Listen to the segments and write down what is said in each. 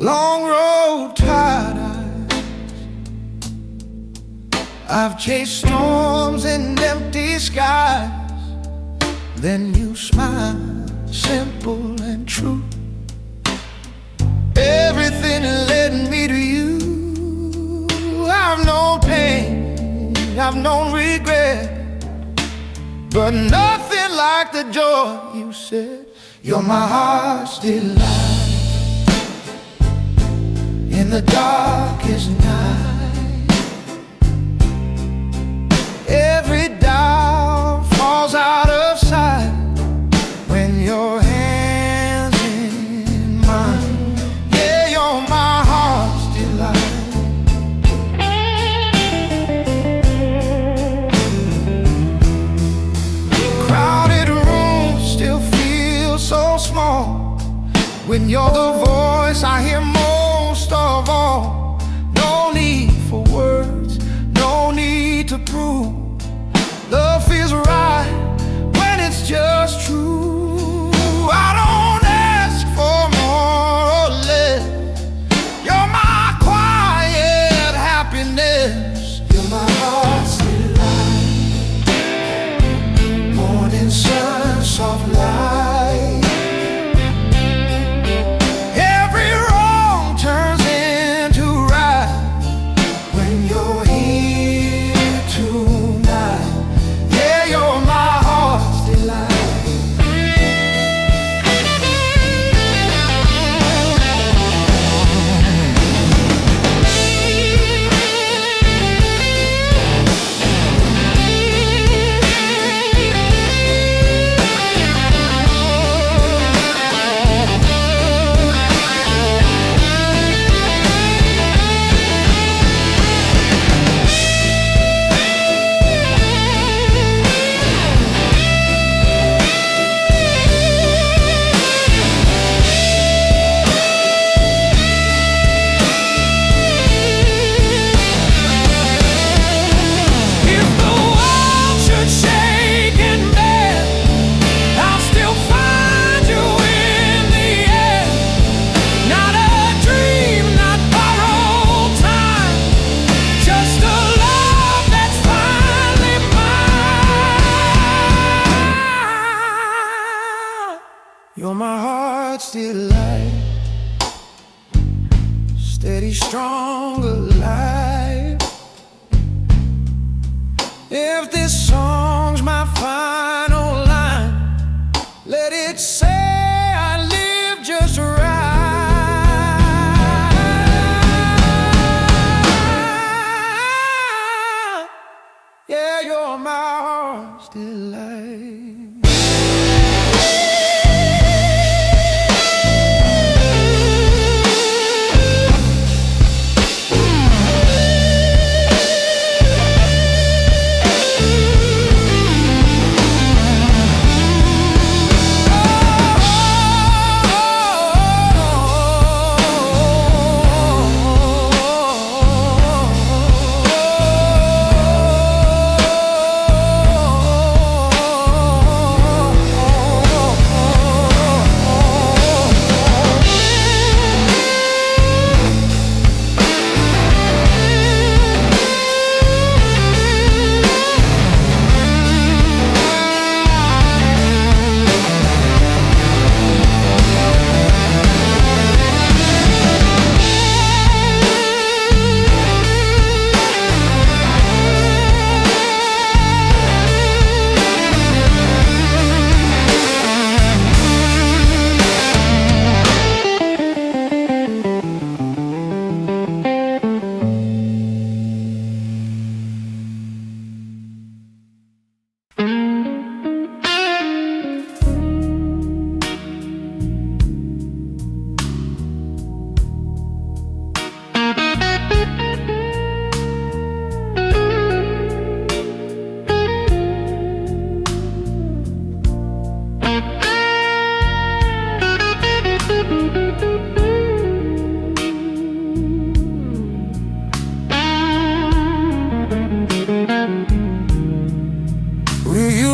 Long road, tired eyes. I've chased storms and empty skies. Then you smile, simple and true. Everything led me to you. I've known pain, I've known regret, but nothing like the joy you said. You're my heart's delight in the darkest night. Every doubt falls out of sight when your hands in mine. Yeah, you're my heart's delight. Crowded rooms still feel so small when you're the voice I hear most of all. No need for words, no need to prove. Love feels right when it's just true. I don't ask for more or less. You're my quiet happiness. You're my heart's delight. Morning sun, soft light. Every wrong turns into right when you're here tonight. Yeah, you're my heart's delight. You're my heart's delight. Steady, strong, alive. If this song's my final line, let it say I live just right. Yeah, you're my heart's delight.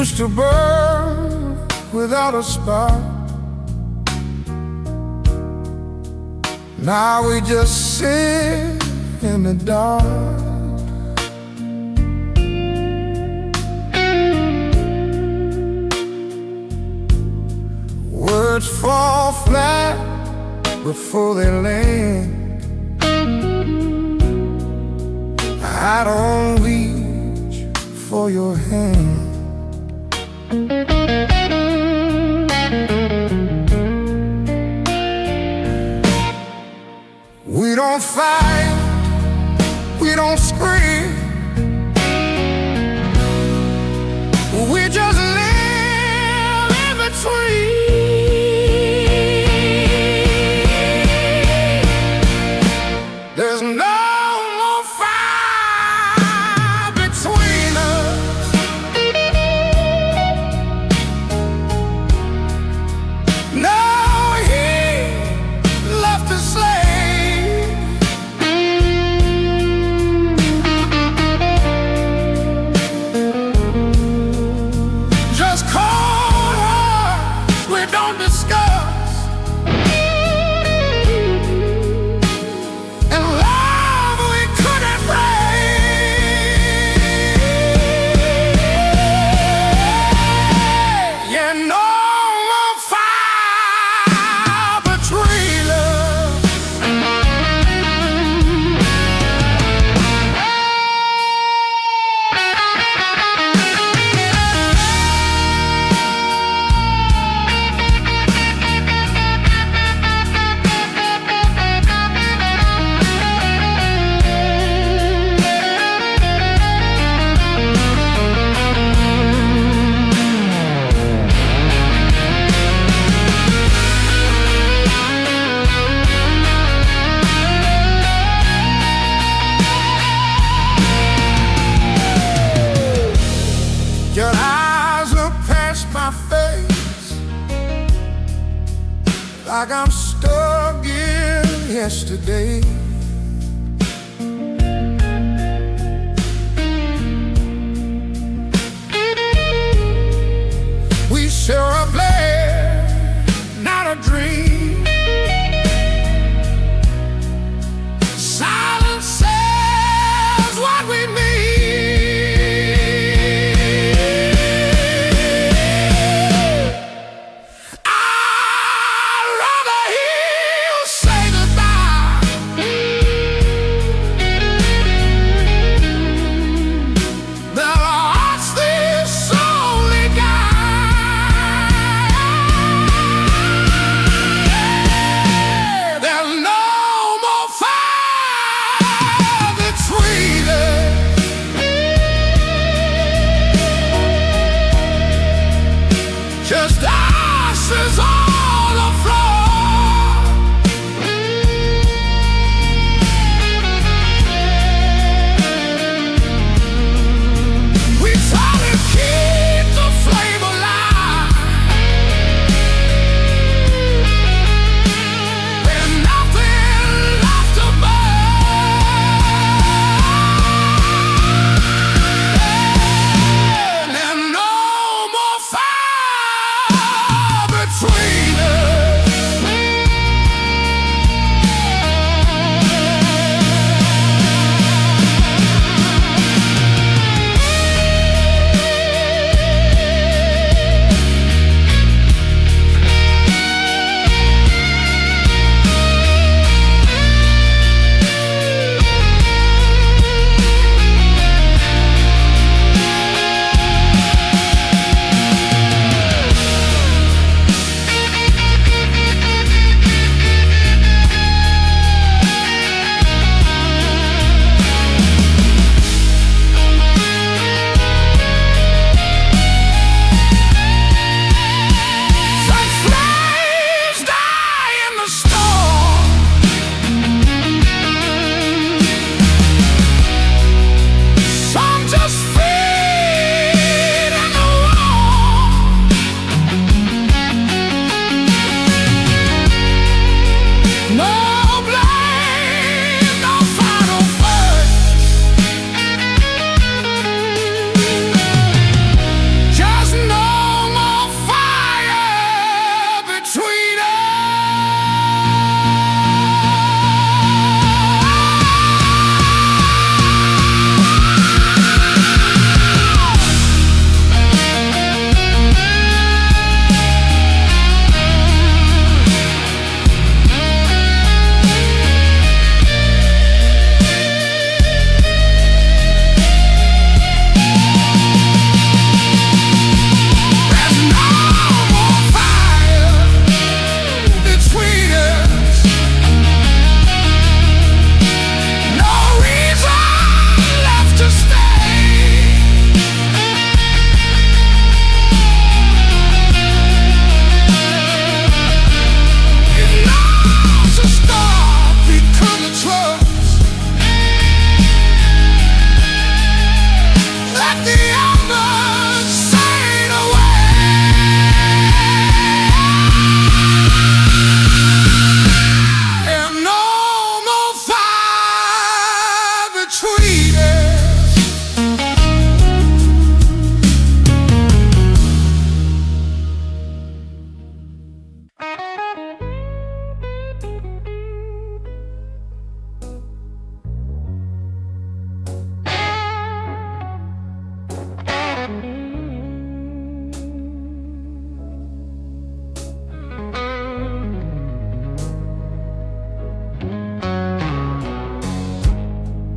used to burn without a spark. Now we just sit in the dark. Words fall flat before they land. I don't reach for your hand. We don't fight, we don't scream, we just live in between. There's no more fire between us. No heat left to slay. Just cold hearts we don't discuss. Your eyes look past my face, like I'm stuck in yesterday. We share a blade, not a dream. Silence says what we mean. Just ashes on the floor. We try to keep the flame alive. There's nothing left to burn. And no more fire between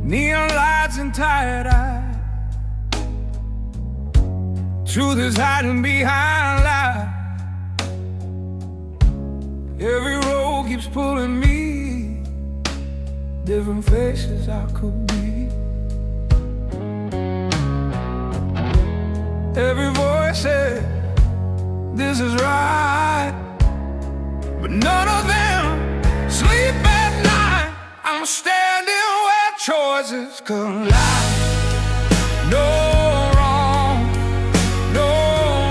neon lights and tired eyes. Truth is hiding behind lies. Every road keeps pulling me, different faces I could be. Every voice says this is right, but none of them sleep at night. I'm standing where choices collide. No wrong, no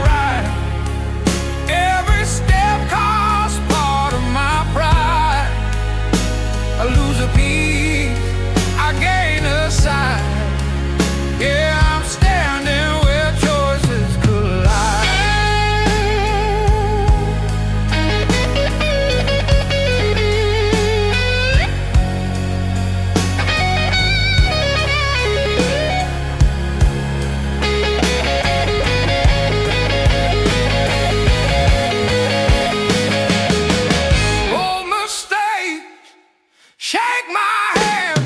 right. Every step costs part of my pride. I lose a piece, I gain a side. Yeah, I'm standing where choices collide. Old mistakes shake my hand.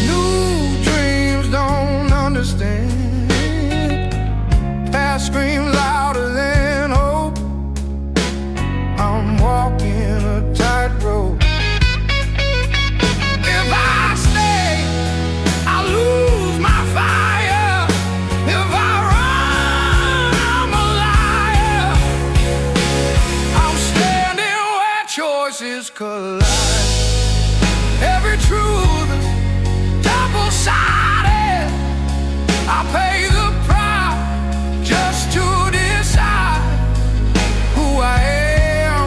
New dreams don't understand. Past screams louder than hope. I'm walking a tightrope. If I stay, I lose my fire. If I run, I'm a liar. I'm standing where choices collide. Every truth is double-sided. I pay the price just to decide who I am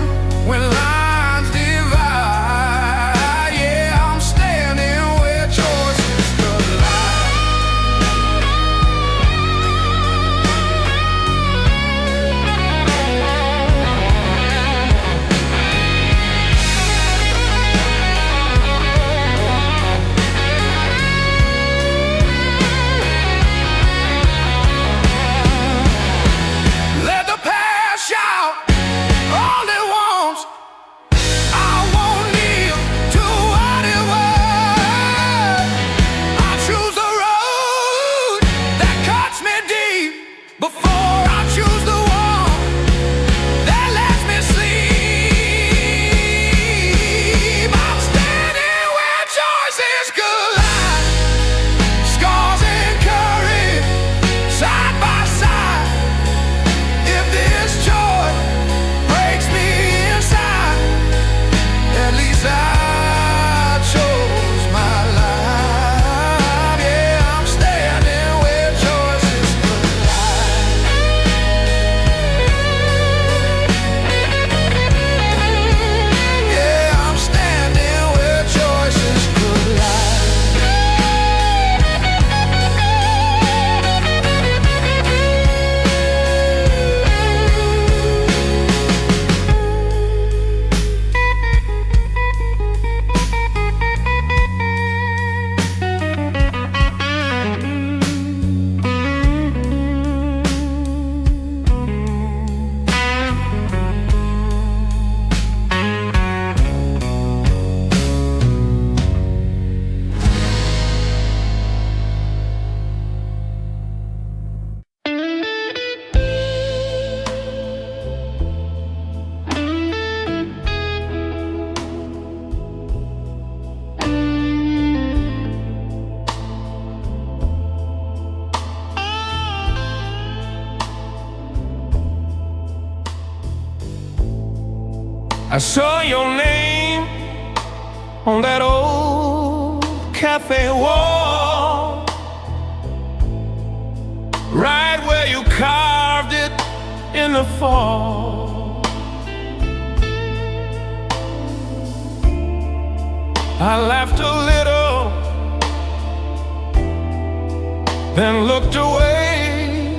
when lines divide. Yeah, I'm standing where choices collide. Let the past shout all it wants. I won't kneel to what it was. I choose the road that cuts me deep before I choose the one that lets me sleep. I'm standing where choices collide. Scars and courage, side by side. If this choice breaks me inside, at least I chose my life. Yeah, I'm standing where choices collide. Yeah, I'm standing where choices collide. I saw your name on that old cafe wall, right where you carved it in the fall. I laughed a little, then looked away.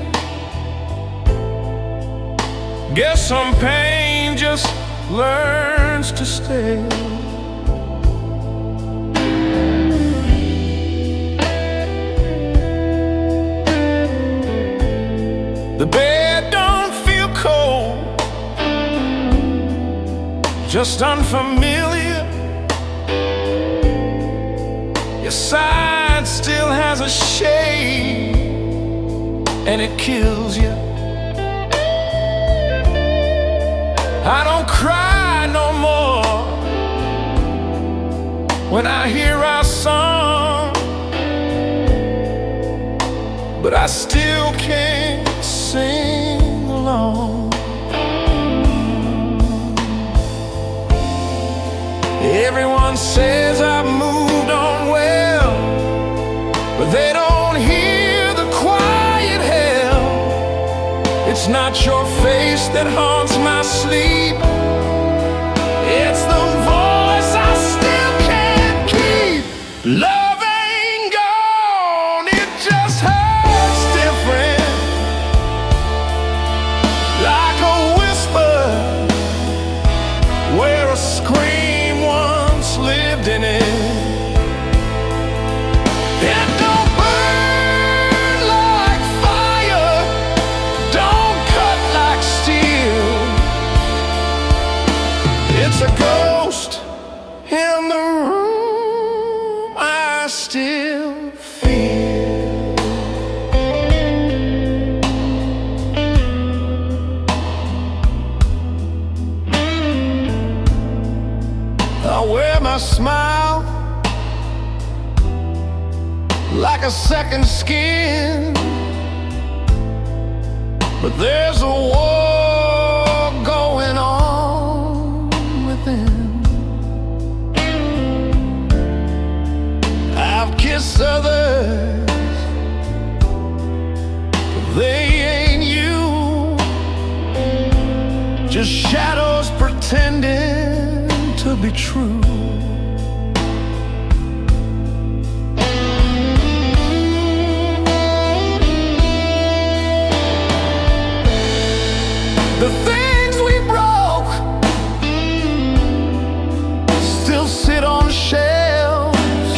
Guess some pain just learns to stay. The bed don't feel cold, just unfamiliar. Your side still has a shade, and it kills you. I don't cry no more when I hear our song, but I still can't sing along. Everyone says I've moved on well, but they don't hear the quiet hell. It's not your face that haunts my sleep, it's the voice I still can't keep. Love ain't gone, it just hurts different, like a whisper where a scream once lived in it. It don't burn like fire, don't cut like steel. It's a ghost in the room I still feel. I wear my smile like a second skin, but there's a war going on within. I've kissed others, but they ain't you, just shadows pretending to be true. The things we broke still sit on shelves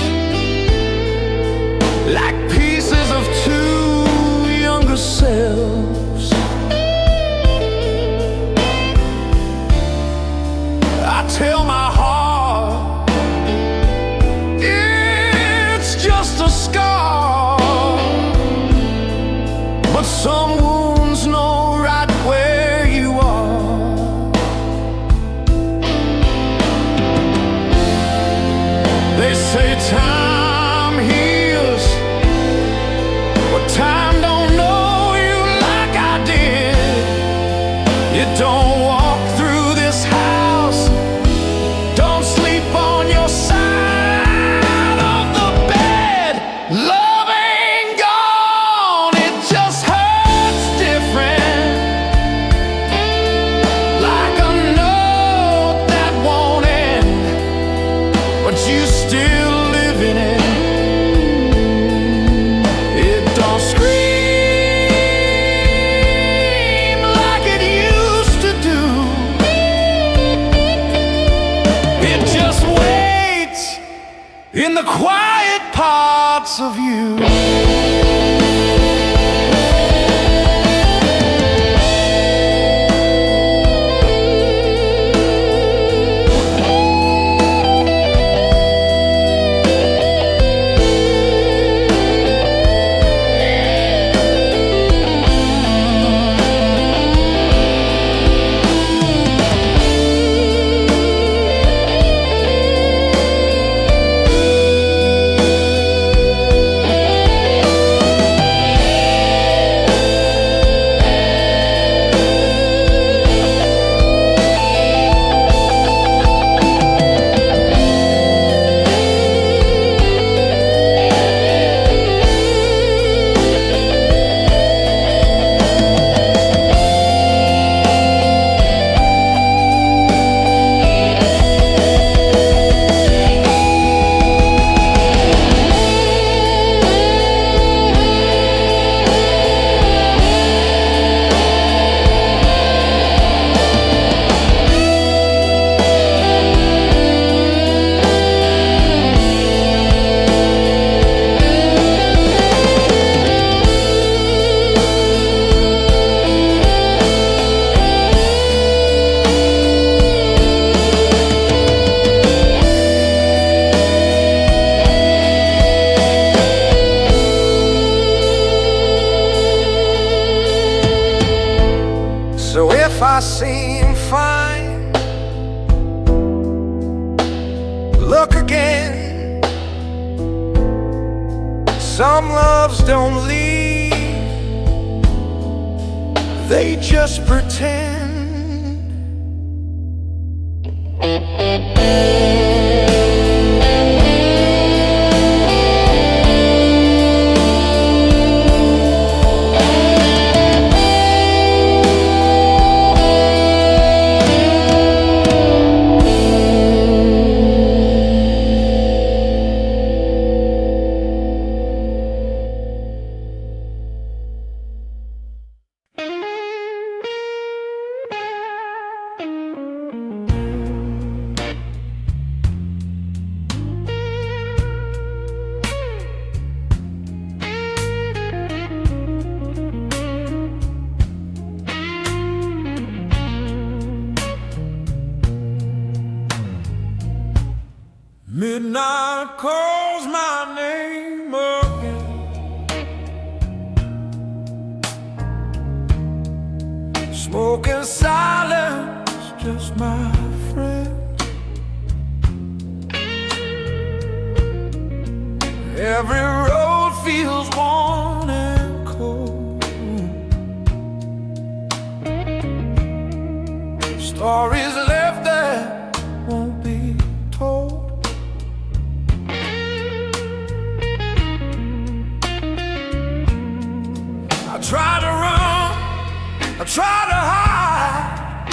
like pieces of two younger selves. I tell my heart it's just a scar, but some wounds know right where you are. They say time heals, but time don't know you like I did. You don't walk through this house, don't sleep on your side of the bed. Love ain't gone, it just hurts different, like a note that won't end, but you still live in it. It don't scream like it used to do, it just waits in the quiet parts of you. struck again. Some loves don't leave, they just pretend. Midnight calls my name again. Smoke and silence, just my friend. Every road feels worn and cold. Stories left that won't be told. I try to run, I try to hide,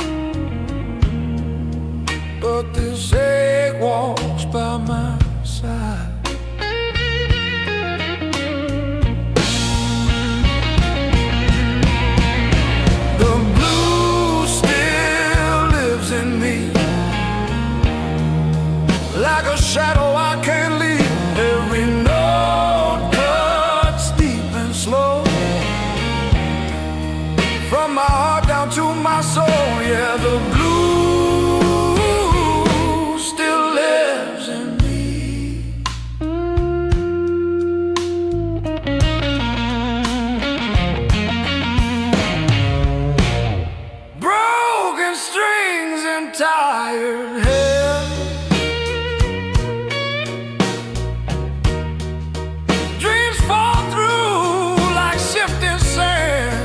but this egg walks by my side. The blue still lives in me, like a shadow I can't leave. Every note cuts deep and slow, from my heart down to my soul. Yeah, the blue still lives in me. Broken strings and tired head, dreams fall through like shifting sand.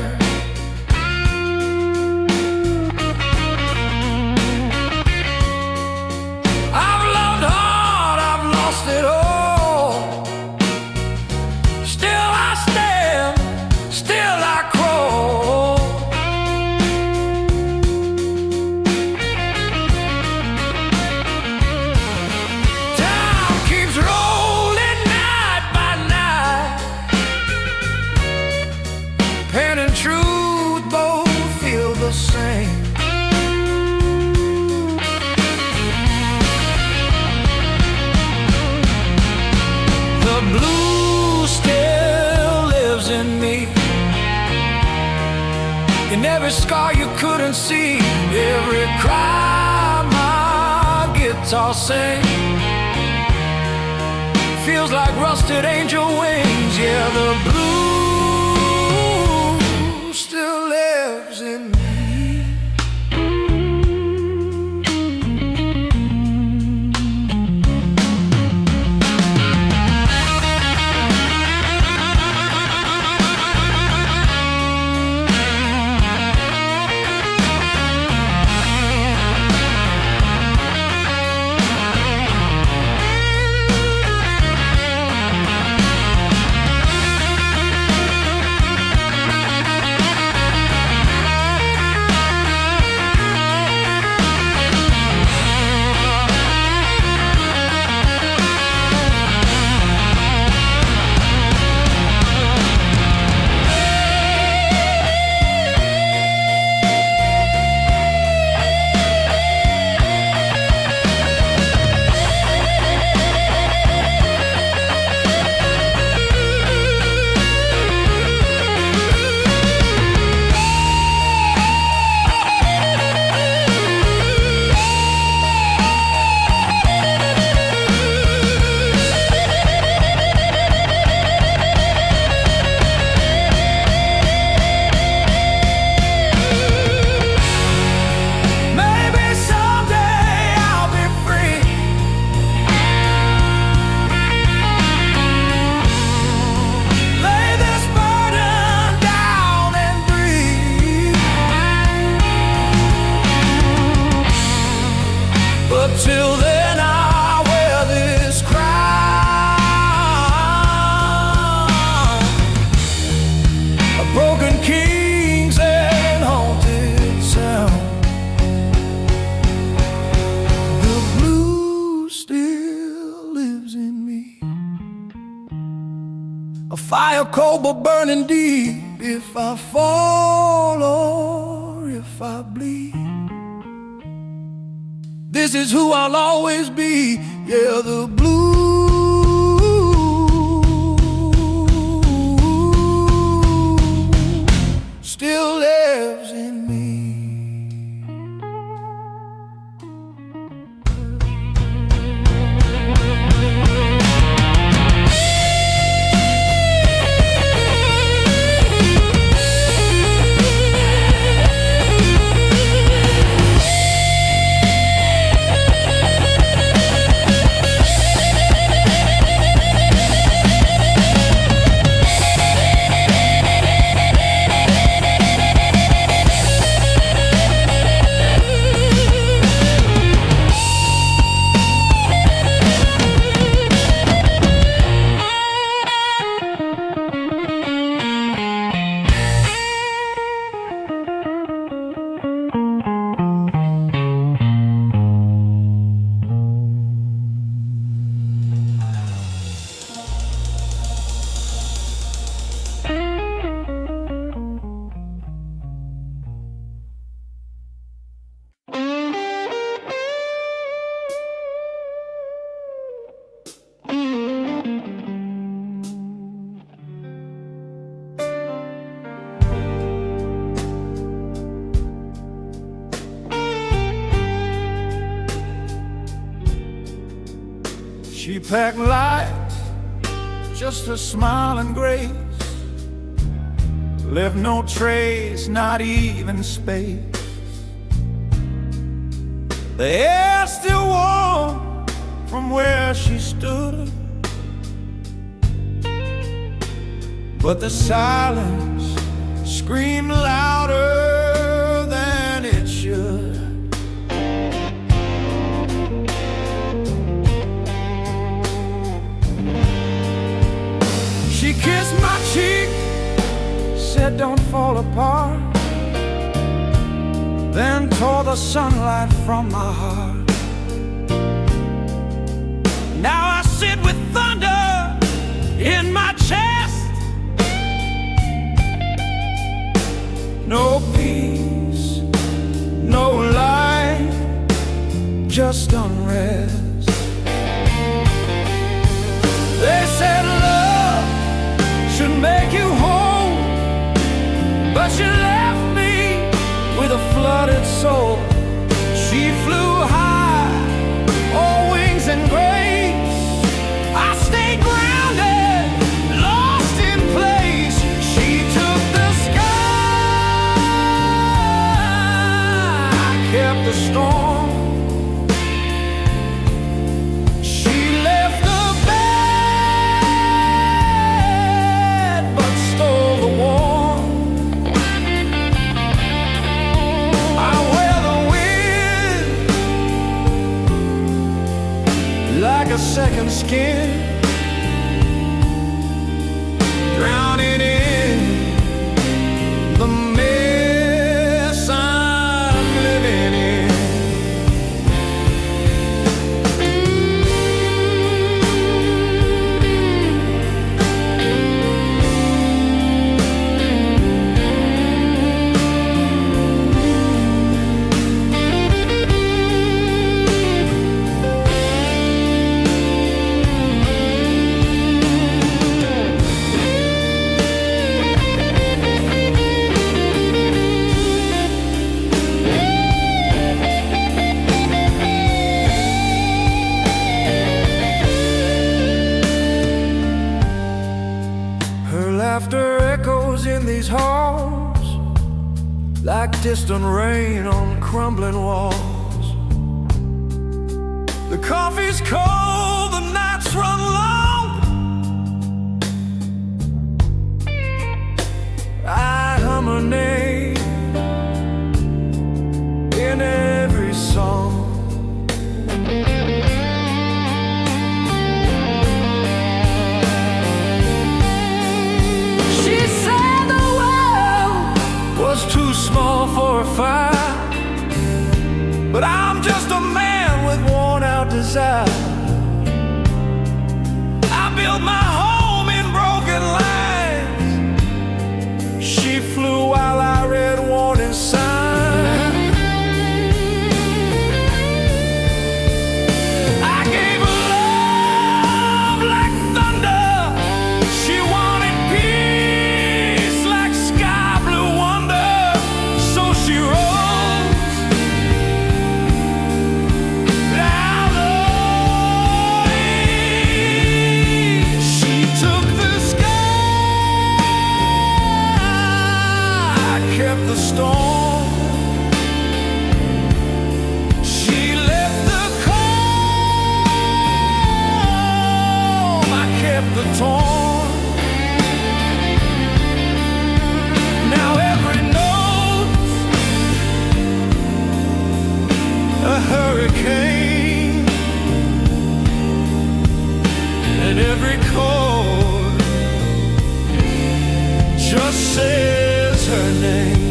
I've loved hard, I've lost it all. Still I stand, still I crawl. Time keeps rolling night by night. Pain and truth both feel the same. The blue still lives in me, in every scar you couldn't see, every cry my guitar sings. Feels like rusted angel wings. Yeah, the blue still lives in me. Till then I wear this crown, a broken kings and haunted sound. The blues still lives in me, a fire cold but burning deep. If I fall or if I bleed, this is who I'll always be. Yeah, the blues still lives in me. She packed light, just her smile and grace, left no trace, not even space. The air still warm from where she stood, but the silence screamed louder than it should. She kissed my cheek, said don't fall apart, then tore the sunlight from my heart. Now I sit with thunder in my chest, no peace, no light, just unrest. They said love should make you whole, but she left me with a flooded soul. She flew high, all wings and grace. I stayed grounded, lost in place. She took the sky, I kept the storm. She left the bed, but stole the warmth. I wear the wind like a second skin, drowning in the mess I'm living in. Her laughter echoes in these halls like distant rain on crumbling walls. The coffee's cold, the nights run long. I hum her name in every song. desire. I built my home in broken lines. She flew while I read warning signs. I gave her love like thunder. She wanted peace like sky blue wonder. So she rose down the way. She took the sky, kept the storm. She left the calm, I kept the torn. Now every note's a hurricane, and every chord just says her name.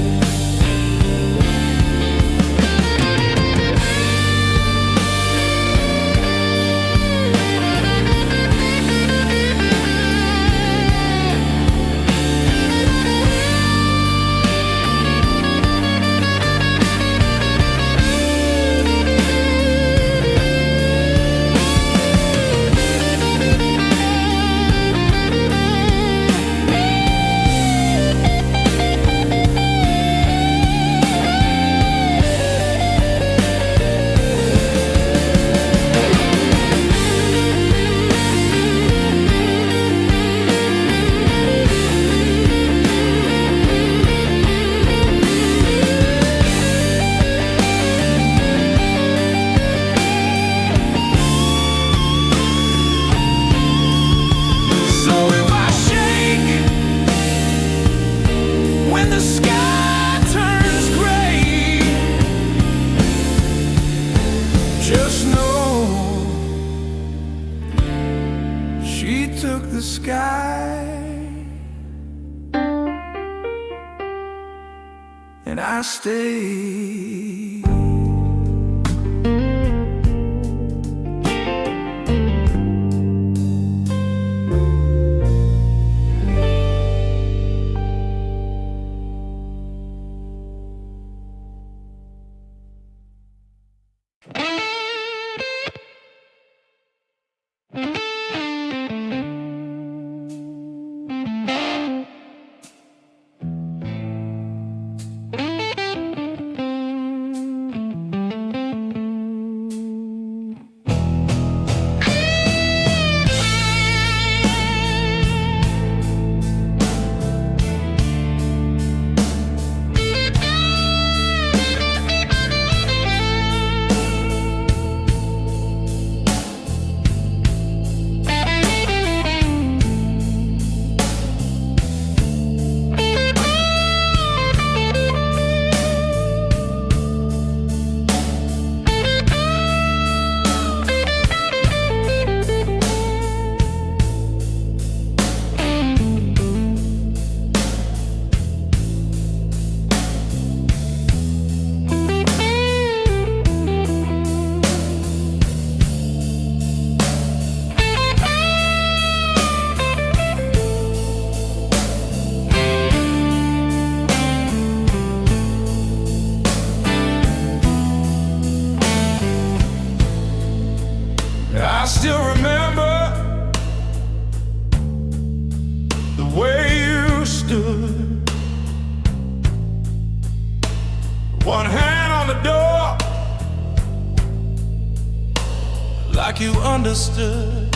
Just know she took the sky, and I stayed. I still remember the way you stood, one hand on the door, like you understood.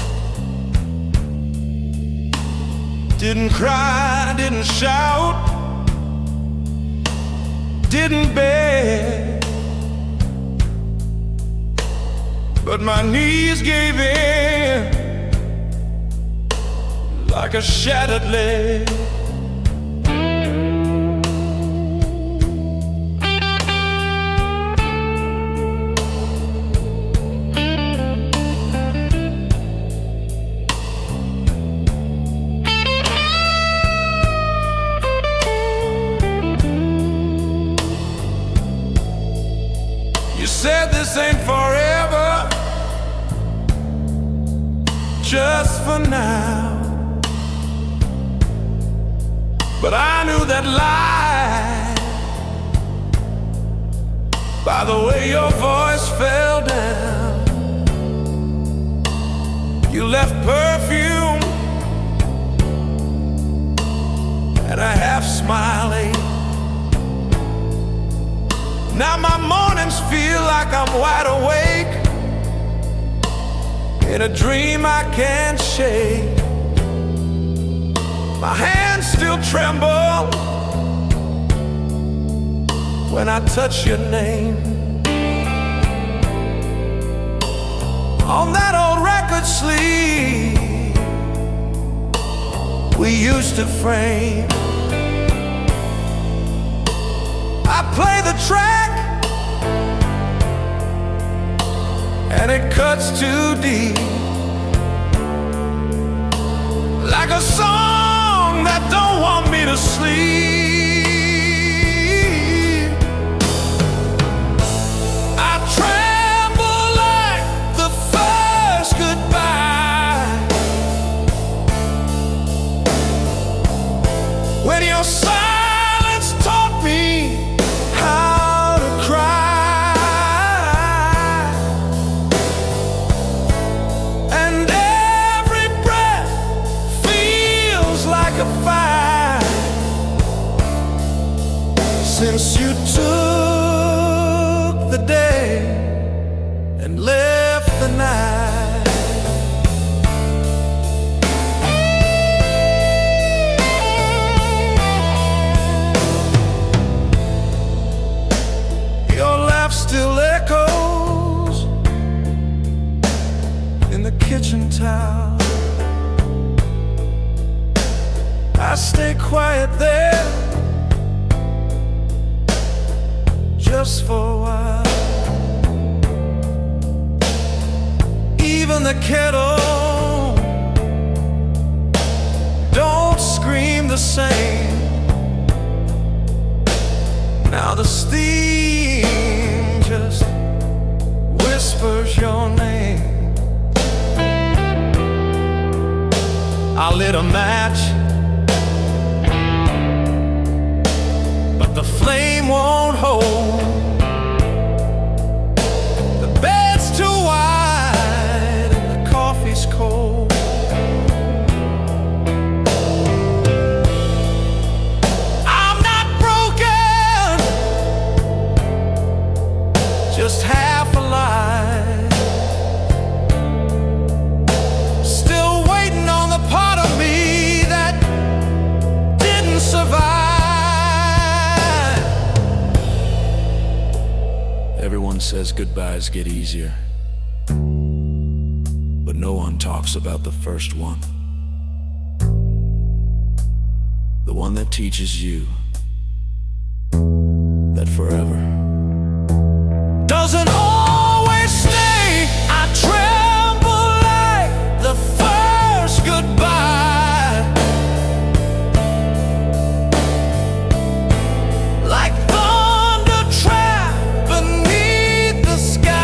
Didn't cry, didn't shout, didn't beg, but my knees gave in like a shattered leg. You said this ain't forever, just for now. But I knew that lie by the way your voice fell down. You left perfume and a half smiling. Now my mornings feel like I'm wide awake in a dream I can't shake. My hands still tremble when I touch your name. On that old record sleeve we used to frame, I play the track and it cuts too deep, like a song that don't want me to sleep. I tremble like the first goodbye when your silence taught me how to cry, and every breath feels like a fight since you took the day and left the night. Your laugh still echoes in the kitchen towel. I stay quiet there just for a while. Even the kettle don't scream the same. Now the steam just whispers your name. I lit a match, but the flame won't hold. The bed's too wide and the coffee's cold. I'm not broken, just half alive, still waiting on the part of me that didn't survive. Everyone says goodbyes get easier, but no one talks about the first one. The one that teaches you that forever doesn't always stay. I tremble like the first goodbye, like thunder trapped beneath the sky.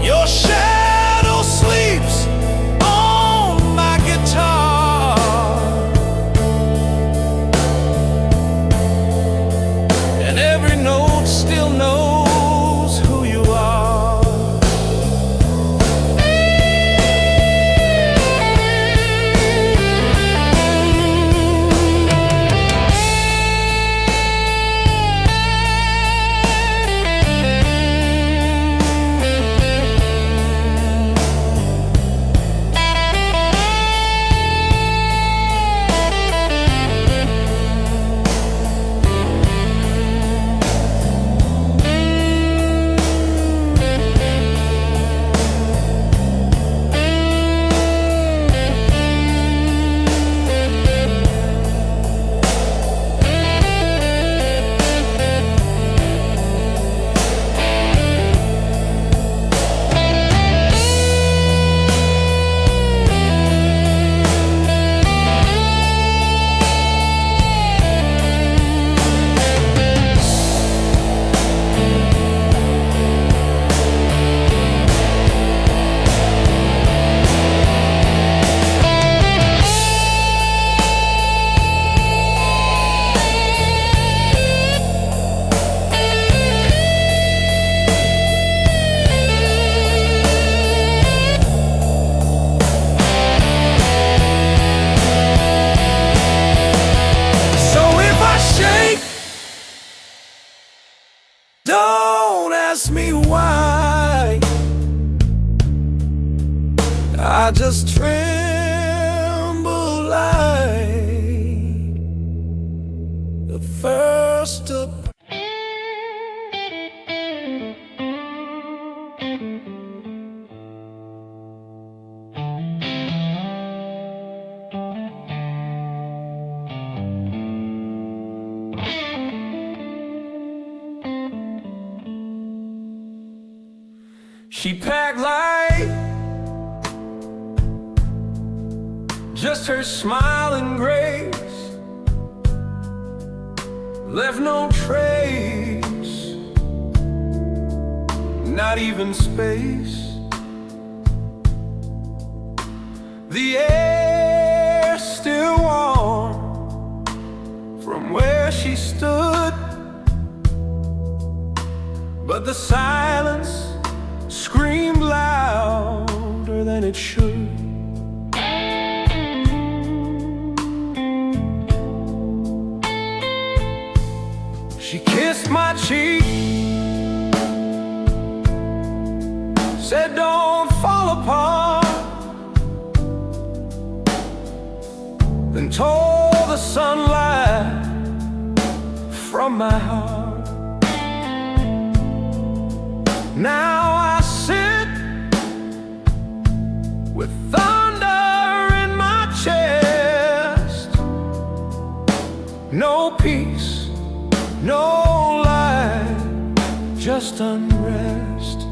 Your shadow sleeps on my guitar, and every note still knows who you are. Don't ask me why, I just tremble like the first of She packed light, just her smile and grace, left no trace, not even space. The air still warm from where she stood, but the silence screamed louder than it should. She kissed my cheek, said don't fall apart, then tore the sunlight from my heart. Now I sit with thunder in my chest, no peace, no light, just unrest.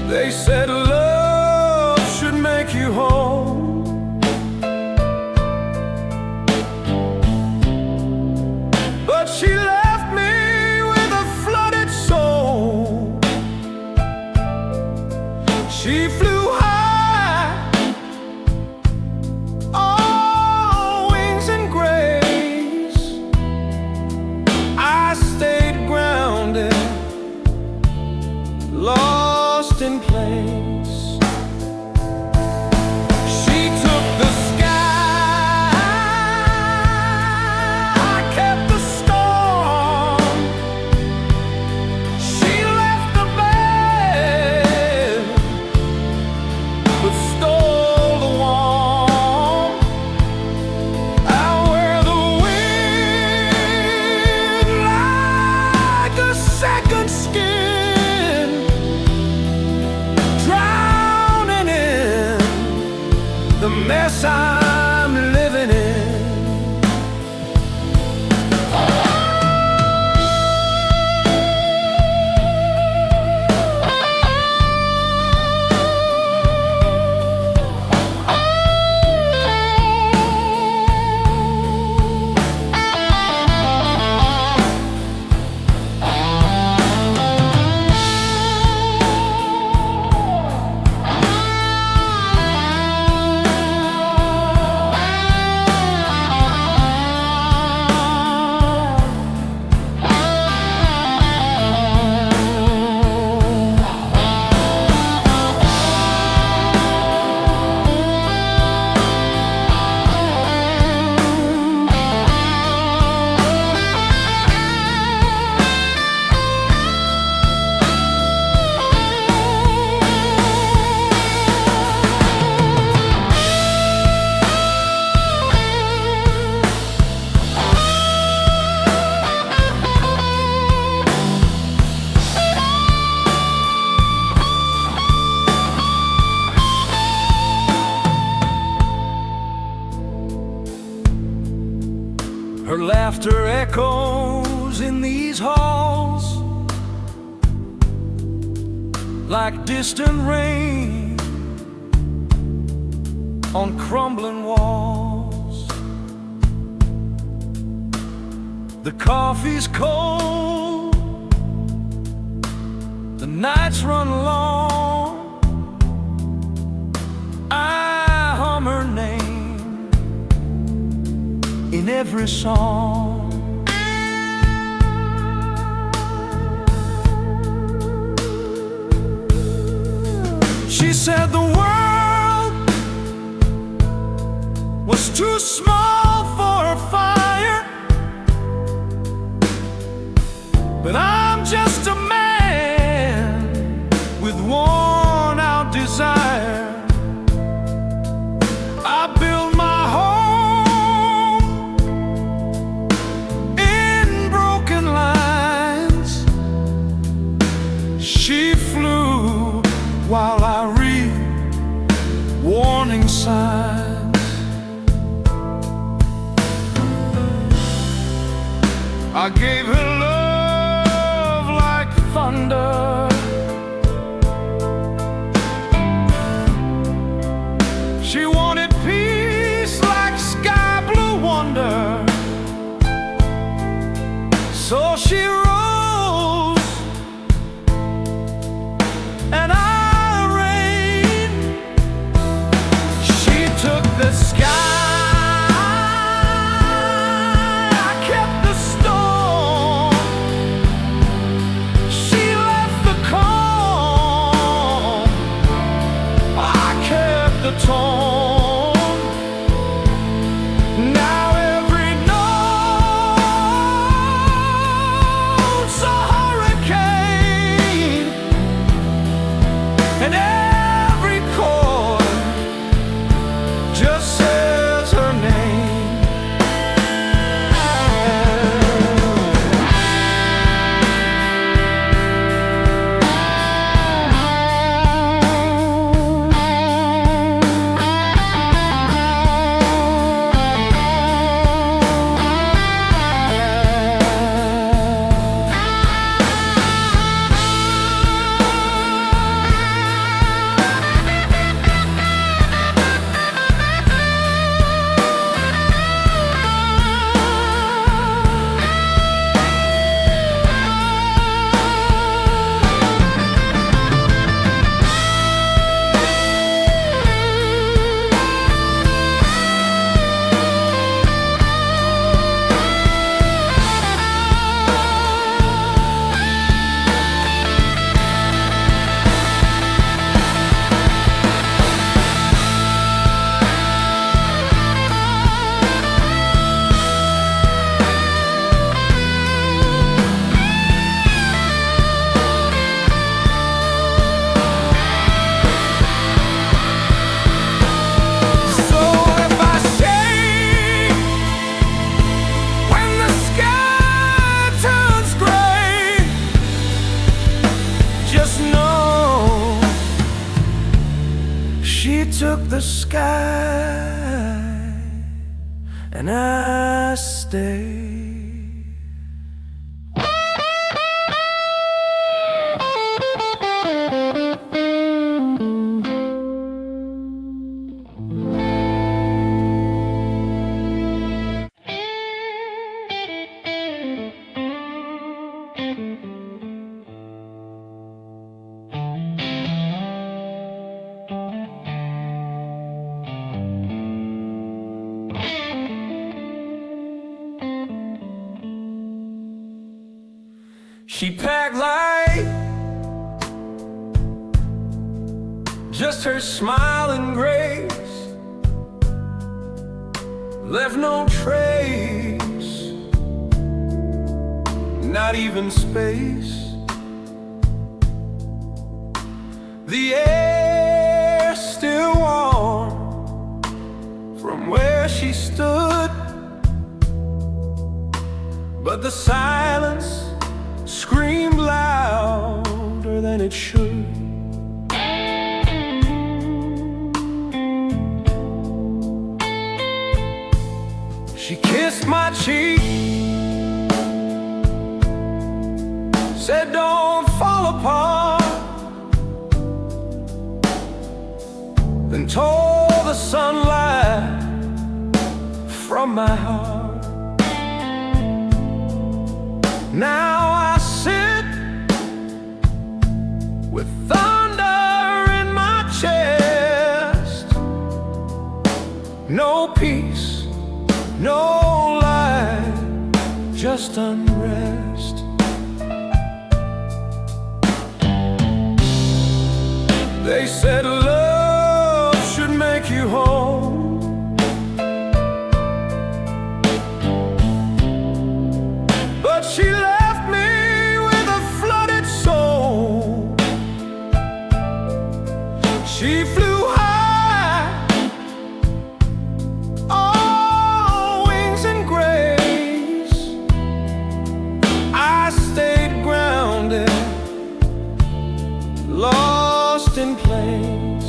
They said love should make you whole, but she left me with a flooded soul. She flew high, all wings and grace. I stayed grounded, lost in place. She took the sky, I kept the storm. She left the bed, but stole the warmth out where the wind, like a second skin, drowning in the mess I'm living in. Her laughter echoes in these halls like distant rain on crumbling walls. The coffee's cold, the nights run long. I hum her name in every song. She said the world was too small for her fire, I gave her love like thunder. She wanted peace like sky blue wonder. So she rose and I reigned. She took the sky, now every note's a hurricane, and every chord just says her name. She took the sky and I stayed. She packed light, just her smile and grace, left no trace, not even space. The air still warm from where she stood, but the silence screamed louder than it should. She kissed my cheek, said don't fall apart, then tore the sunlight from my heart. Now I sit with thunder in my chest. No peace, no light, just unrest. They said love should make you whole, but she left me with a flooded soul. She flew high, all wings and grace. I stayed grounded, lost in place.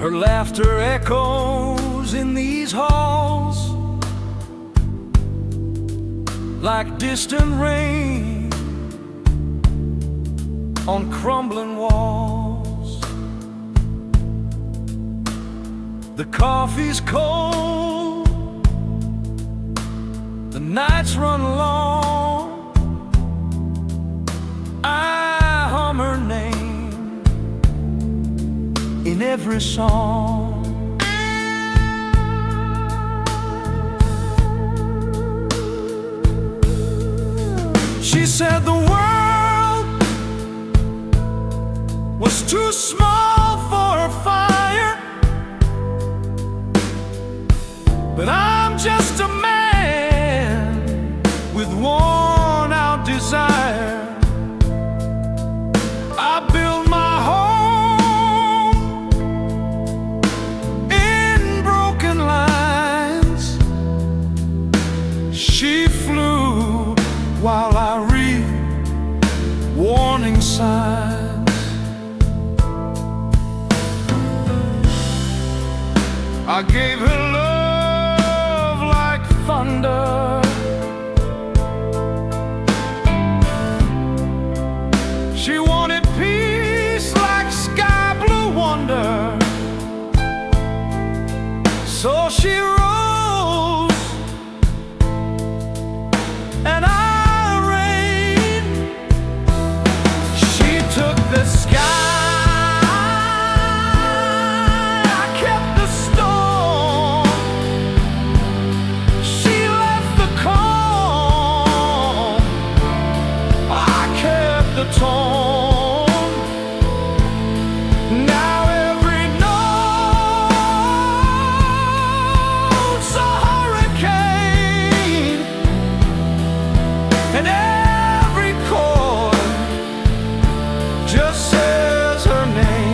Her laughter echoes in these halls like distant rain on crumbling walls. The coffee's cold, the nights run long. I hum her name in every song. She said the world was too small for her fire, but I'm just a man with worn-out desire. I built my home in broken lines. She flew while I read warning signs. I gave her love like thunder. She wanted peace like sky blue wonder. So she rose and I rained. She took the sky, I kept the storm. She left the calm, I kept the tone. Now every note's a hurricane, and every chord just says her name.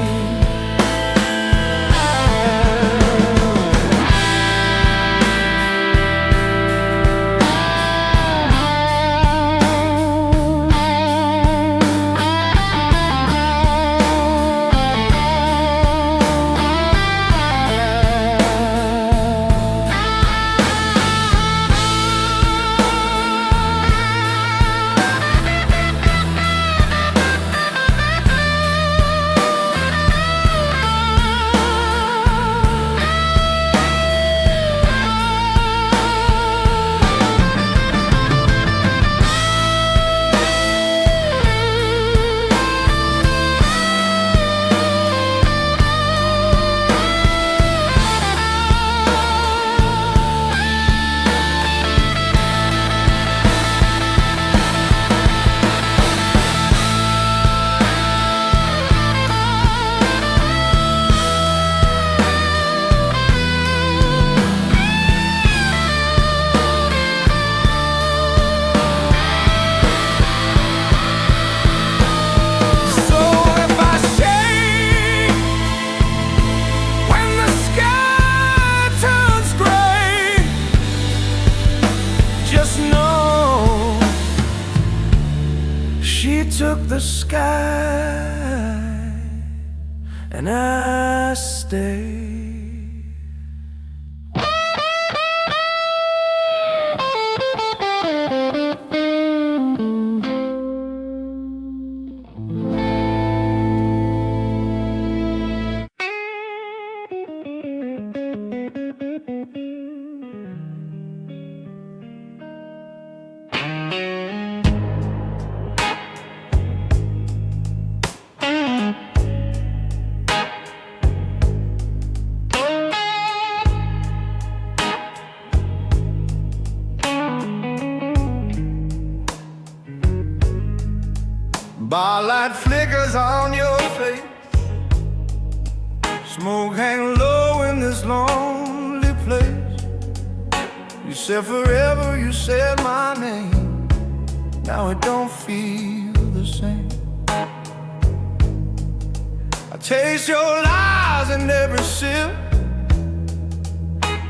She took the sky and I stayed. Bar light flickers on your face, smoke hang low in this lonely place. You said forever, you said my name, now it don't feel the same. I taste your lies in every sip,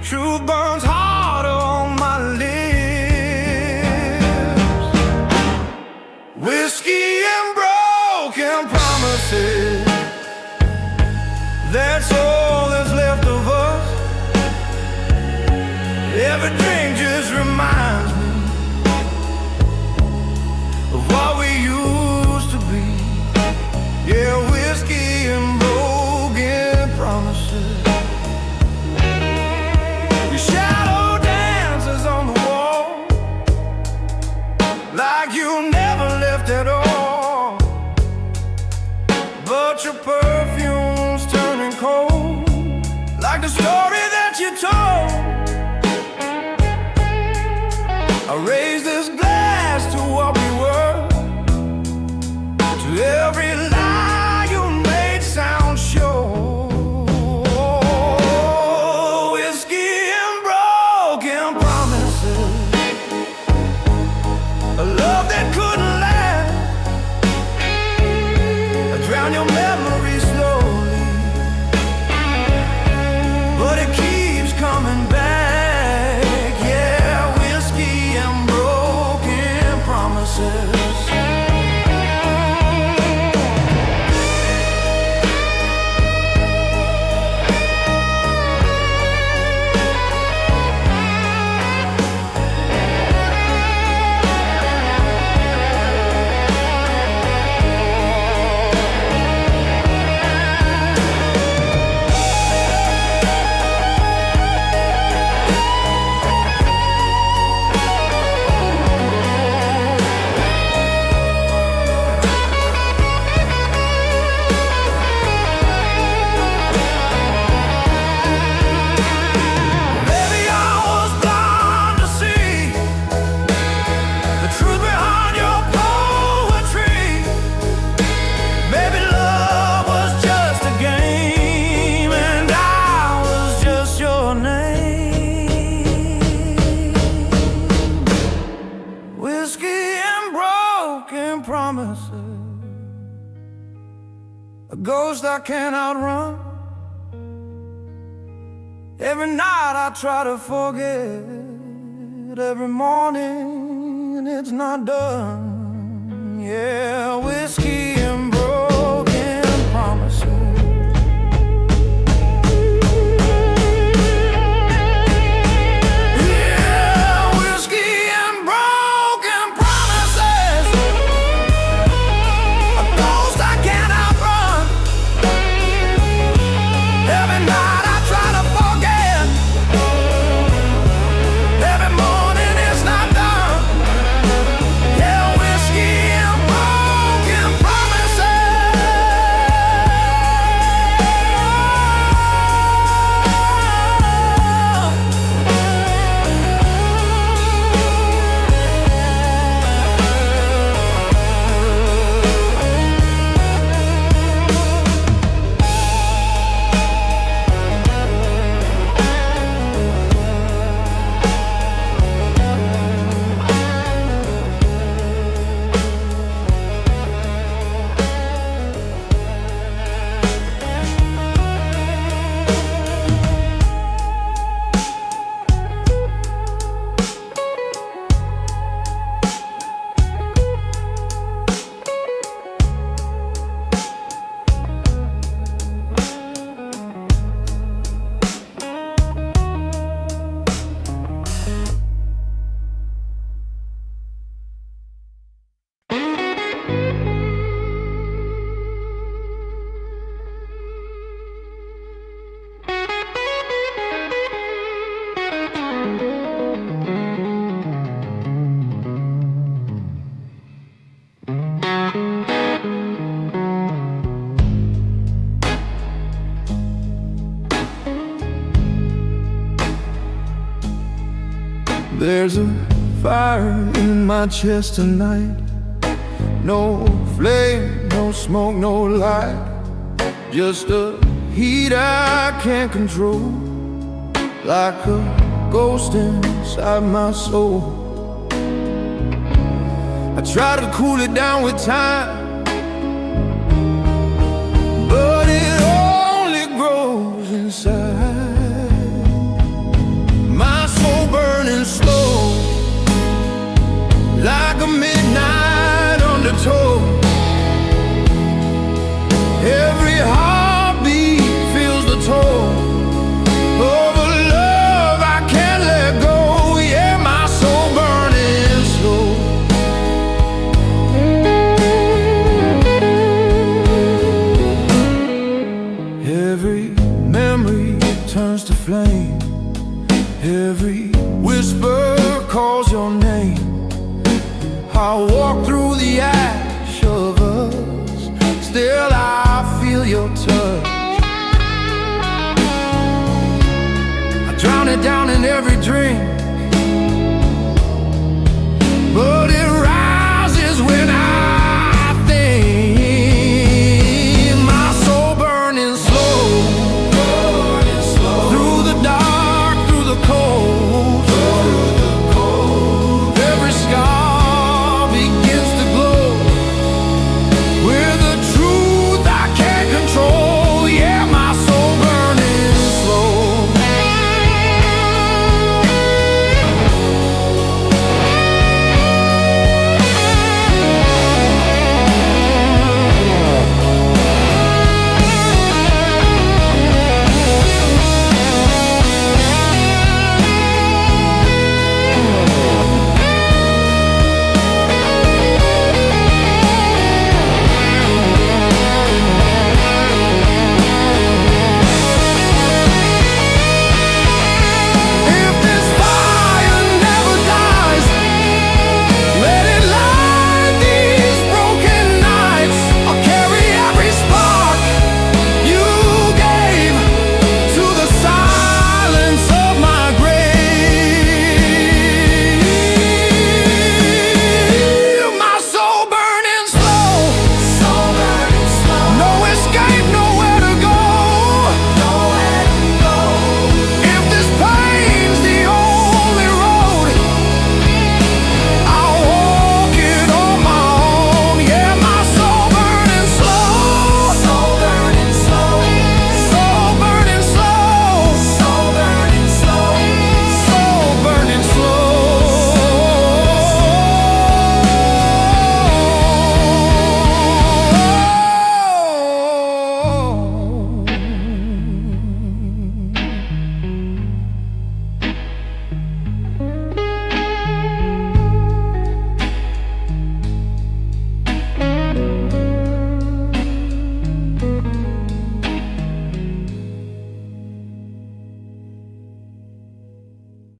truth burns harder on my lips. Whiskey and broken promises, that's all that every drink just reminds me of what we used to be. Yeah, whiskey and broken promises. Your shadow dances on the wall, like you never left at all. But your perfume's turning cold, like the story that you told. I raise this glass to what we were, to every lie you made sound sure. Whiskey and broken promises, a love that couldn't last. I drown your memory slowly, but it keeps coming back. Yeah, whiskey and broken promises. A ghost I can't outrun. Every night I try to forget, every morning it's not done. Yeah, whiskey and broken promises. There's a fire in my chest tonight. No flame, no smoke, no light. Just a heat I can't control, like a ghost inside my soul. I try to cool it down with time, but it only grows inside. My soul burning slow, like a midnight undertow. Every heartbeat feels the toll of a love I can't let go. memory turns to flame. Every whisper calls your name. I walk through the ash of us, still I feel your touch. I drown it down in every dream.